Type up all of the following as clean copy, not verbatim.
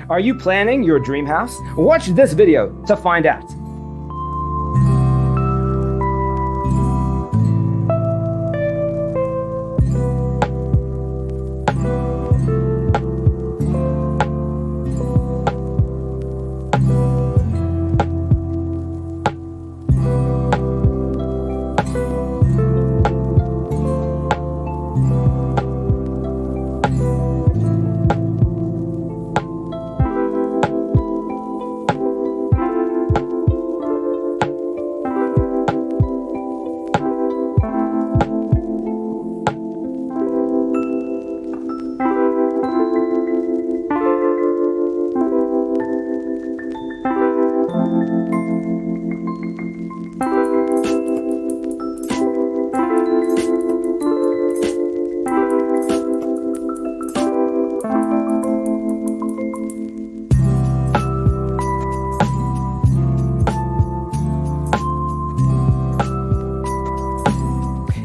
Are you planning your dream house? Watch this video to find out.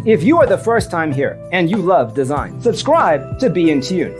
If you are the first time here and you love design, subscribe to Be in Tune.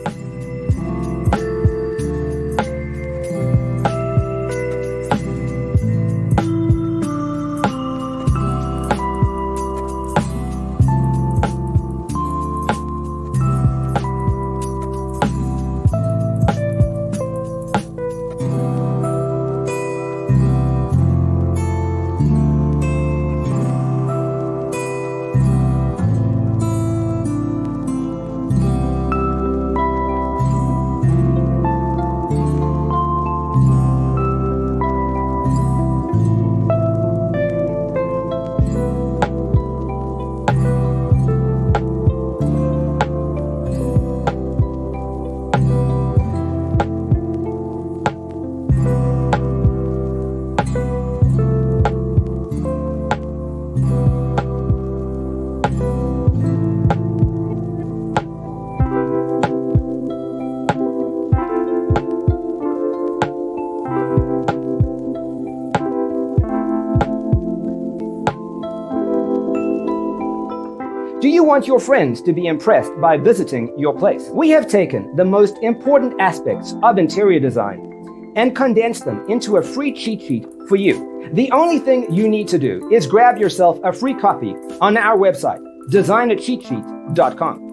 Do you want your friends to be impressed by visiting your place? We have taken the most important aspects of interior design and condensed them into a free cheat sheet for you. The only thing you need to do is grab yourself a free copy on our website, designacheatsheet.com.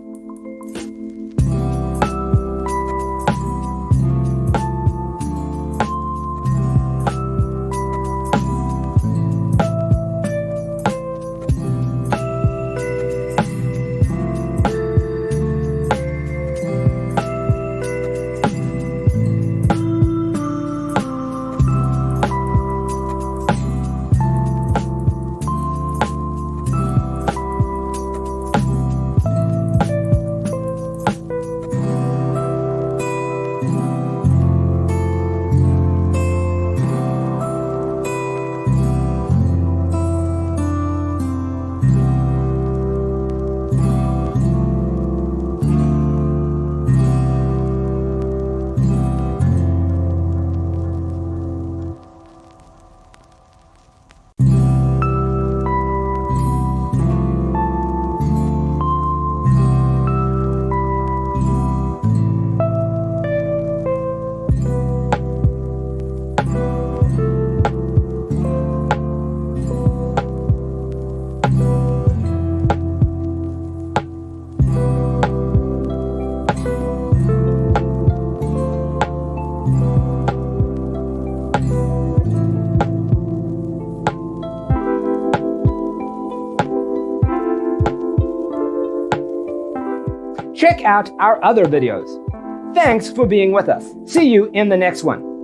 Check out our other videos. Thanks for being with us. See you in the next one.